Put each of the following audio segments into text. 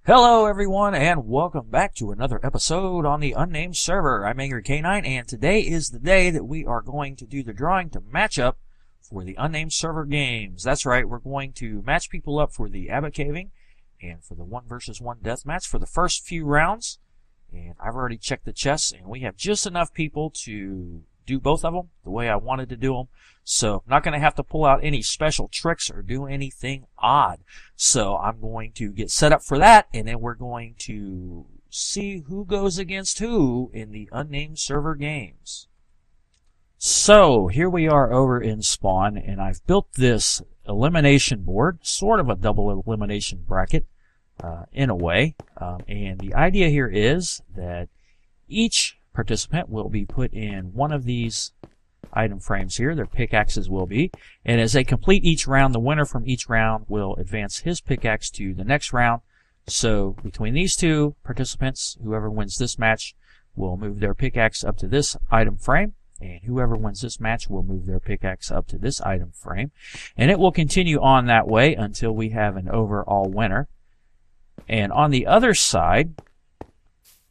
Hello everyone and welcome back to another episode on the Unnamed Server. I'm Angry K9 and today is the day that we are going to do the drawing to match up for the Unnamed Server games. That's right, we're going to match people up for the Abbot Caving and for the 1 versus 1 deathmatch for the first few rounds. And I've already checked the chests and we have just enough people to do both of them the way I wanted to do them. So I'm not going to have to pull out any special tricks or do anything odd. So I'm going to get set up for that, and then we're going to see who goes against who in the Unnamed Server games. So here we are over in Spawn, and I've built this elimination board, sort of a double elimination bracket in a way. And the idea here is that each participant will be put in one of these item frames here. Their pickaxes will be, and as they complete each round, the winner from each round will advance his pickaxe to the next round. So between these two participants, whoever wins this match will move their pickaxe up to this item frame, and whoever wins this match will move their pickaxe up to this item frame, and it will continue on that way until we have an overall winner. And on the other side,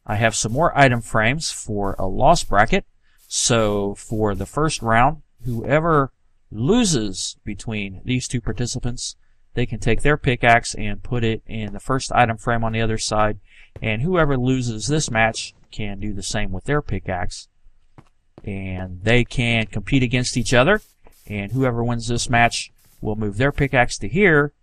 I have some more item frames for a loss bracket. So for the first round, whoever loses between these two participants, they can take their pickaxe and put it in the first item frame on the other side, and whoever loses this match can do the same with their pickaxe, and they can compete against each other, and whoever wins this match will move their pickaxe to here.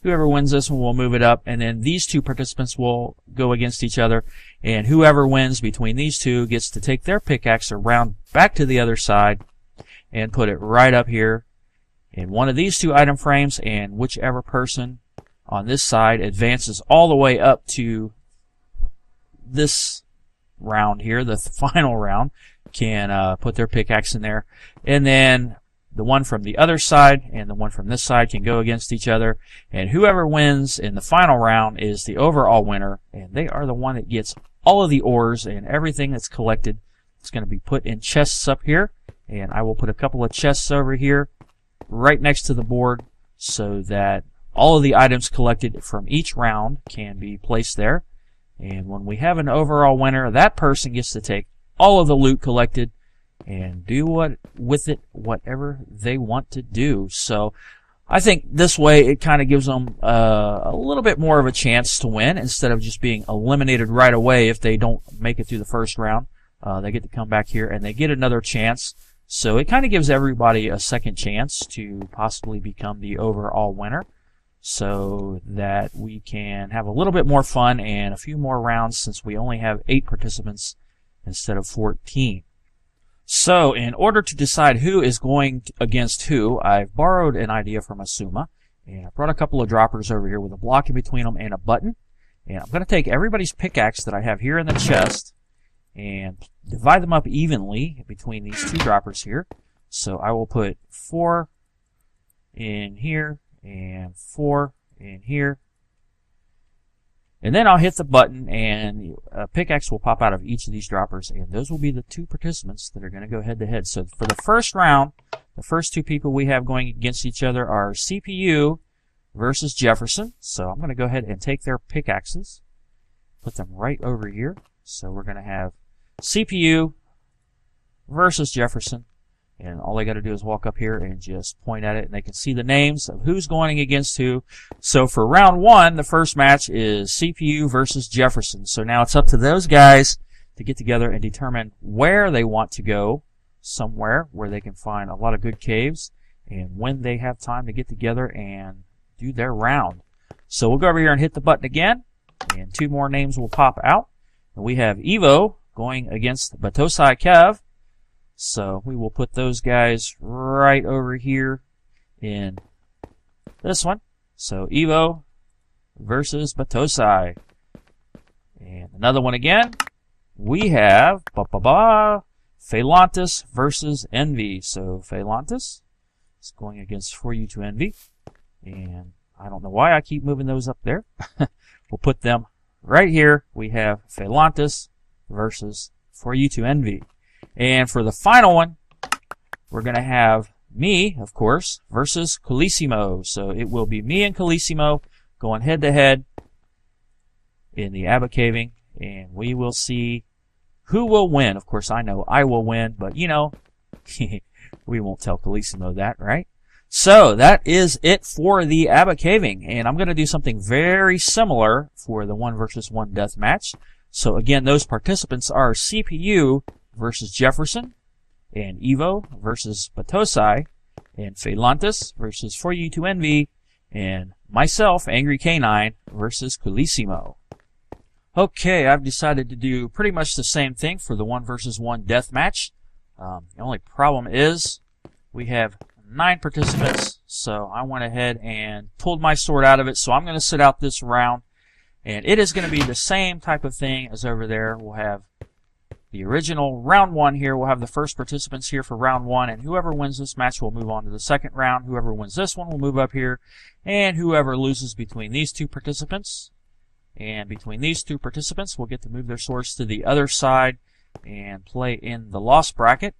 Whoever wins this one will move it up, and then these two participants will go against each other, and whoever wins between these two gets to take their pickaxe around back to the other side and put it right up here in one of these two item frames, and whichever person on this side advances all the way up to this round here, the final round, can put their pickaxe in there, and then the one from the other side and the one from this side can go against each other, and whoever wins in the final round is the overall winner, and they are the one that gets all of the ores and everything that's collected. It's going to be put in chests up here, and I will put a couple of chests over here right next to the board so that all of the items collected from each round can be placed there. And when we have an overall winner, that person gets to take all of the loot collected and do with it whatever they want to do. So I think this way it kind of gives them a little bit more of a chance to win instead of just being eliminated right away if they don't make it through the first round. They get to come back here and they get another chance. So it kind of gives everybody a second chance to possibly become the overall winner, so that we can have a little bit more fun and a few more rounds, since we only have 8 participants instead of 14. So, in order to decide who is going against who, I've borrowed an idea from Asuma, and I brought a couple of droppers over here with a block in between them and a button. And I'm going to take everybody's pickaxe that I have here in the chest and divide them up evenly between these two droppers here. So I will put 4 in here and 4 in here. And then I'll hit the button, and a pickaxe will pop out of each of these droppers, and those will be the two participants that are going to go head-to-head. So for the first round, the first two people we have going against each other are CPU versus Jefferson. So I'm going to go ahead and take their pickaxes, put them right over here. So we're going to have CPU versus Jefferson. And all they got to do is walk up here and just point at it, and they can see the names of who's going against who. So for round 1, the first match is CPU versus Jefferson. So now it's up to those guys to get together and determine where they want to go, somewhere where they can find a lot of good caves, and when they have time to get together and do their round. So we'll go over here and hit the button again, and 2 more names will pop out. And we have Evo going against Batosai Kev. So we will put those guys right over here in this one. So Evo versus Batosai. And another one again. We have Phalantus versus Envy. So Phalantus is going against For You to Envy. And I don't know why I keep moving those up there. We'll put them right here. We have Phalantus versus For You to Envy. And for the final one, we're going to have me, of course, versus Colissimo. So it will be me and Colissimo going head to head. in the Abba Caving, and we will see who will win. Of course, I know I will win, but you know, we won't tell Calissimo that, right? So that is it for the Abba Caving, and I'm going to do something very similar for the 1 versus 1 death match. So again, those participants are CPU versus Jefferson, and Evo versus Batosai, and Phalantus versus For You to Envy, and myself, Angry K9, versus Calissimo. Okay, I've decided to do pretty much the same thing for the 1 versus 1 death match. The only problem is we have 9 participants, so I went ahead and pulled my sword out of it. So I'm going to sit out this round, and it is going to be the same type of thing as over there. We'll have the original round 1 here. We'll have the first participants here for round 1, and whoever wins this match will move on to the second round. Whoever wins this one will move up here, and whoever loses between these 2 participants and between these 2 participants will get to move their swords to the other side and play in the loss bracket.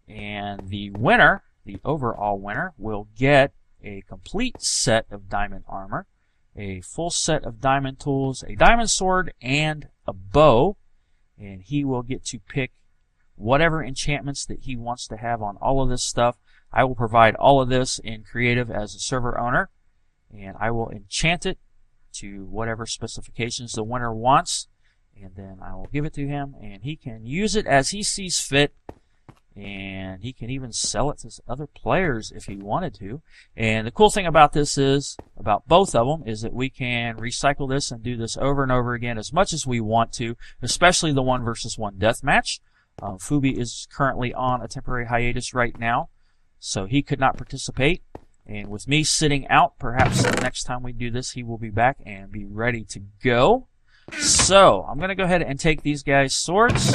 And the winner, the overall winner, will get a complete set of diamond armor, a full set of diamond tools, a diamond sword, and a bow. And he will get to pick whatever enchantments that he wants to have on all of this stuff. I will provide all of this in creative as a server owner, and I will enchant it to whatever specifications the winner wants, and then I will give it to him, and he can use it as he sees fit, and he can even sell it to other players if he wanted to. And the cool thing about this is, about both of them, is that we can recycle this and do this over and over again as much as we want to, especially the 1 versus 1 death match. Fubi is currently on a temporary hiatus right now, so he could not participate. And with me sitting out, perhaps the next time we do this, he will be back and be ready to go. So I'm going to go ahead and take these guys' swords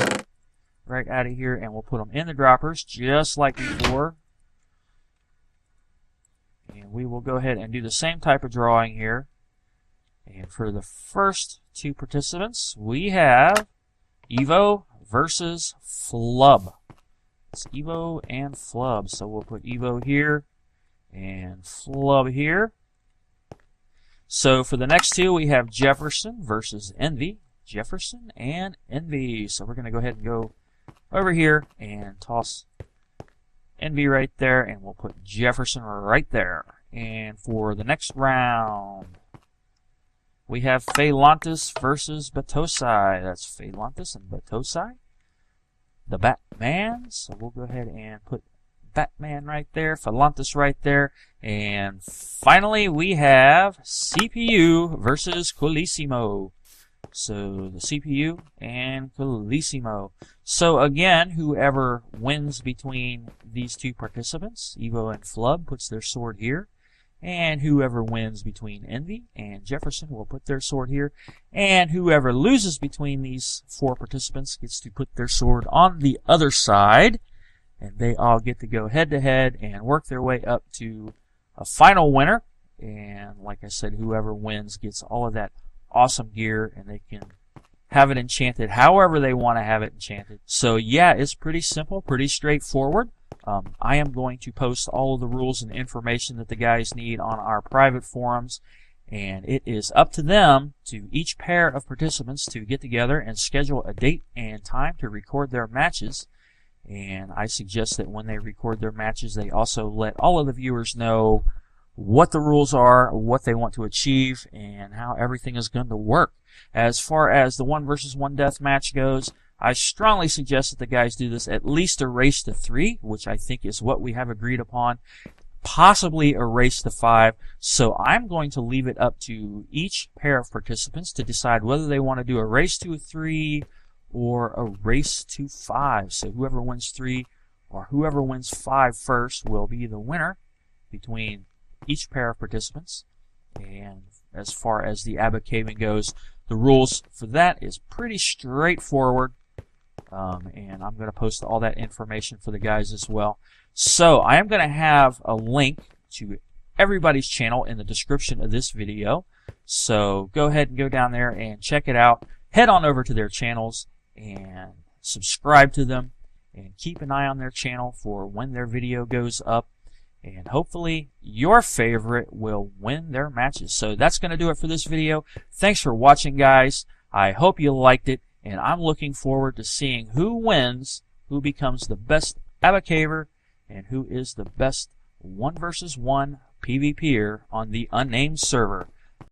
right out of here, and we'll put them in the droppers just like before. And we will go ahead and do the same type of drawing here. And for the first 2 participants, we have Evo versus Flub. It's Evo and Flub. So we'll put Evo here and Flub here. So for the next 2, we have Jefferson versus Envy. Jefferson and Envy. So we're going to go ahead and go over here and toss Envy right there, and we'll put Jefferson right there. And for the next round, we have Phalantus versus Batosai. That's Phalantus and Batosai, the Batman. So we'll go ahead and put Batman right there, Phalantus right there, and finally we have CPU versus Calissimo. So the CPU and Calissimo. So again, whoever wins between these 2 participants, Evo and Flub, puts their sword here. And whoever wins between Envy and Jefferson will put their sword here. And whoever loses between these 4 participants gets to put their sword on the other side. And they all get to go head to head and work their way up to a final winner. And like I said, whoever wins gets all of that awesome gear, and they can have it enchanted however they want to have it enchanted. So yeah, it's pretty simple, pretty straightforward. I am going to post all of the rules and information that the guys need on our private forums, and it is up to them, to each pair of participants, to get together and schedule a date and time to record their matches. And I suggest that when they record their matches, they also let all of the viewers know what the rules are, what they want to achieve, and how everything is going to work. As far as the 1 versus 1 death match goes, I strongly suggest that the guys do this at least a race to 3, which I think is what we have agreed upon, possibly a race to 5. So I'm going to leave it up to each pair of participants to decide whether they want to do a race to 3 or a race to 5. So whoever wins 3 or whoever wins 5 first will be the winner between each pair of participants. And as far as the Abba Caving goes, the rules for that is pretty straightforward. And I'm going to post all that information for the guys as well. So I am going to have a link to everybody's channel in the description of this video. So go ahead and go down there and check it out. Head on over to their channels and subscribe to them, and keep an eye on their channel for when their video goes up. and hopefully your favorite will win their matches. So that's going to do it for this video. Thanks for watching, guys. I hope you liked it, and I'm looking forward to seeing who wins, who becomes the best Abacaver, and who is the best 1 versus 1 PvPer on the Unnamed server.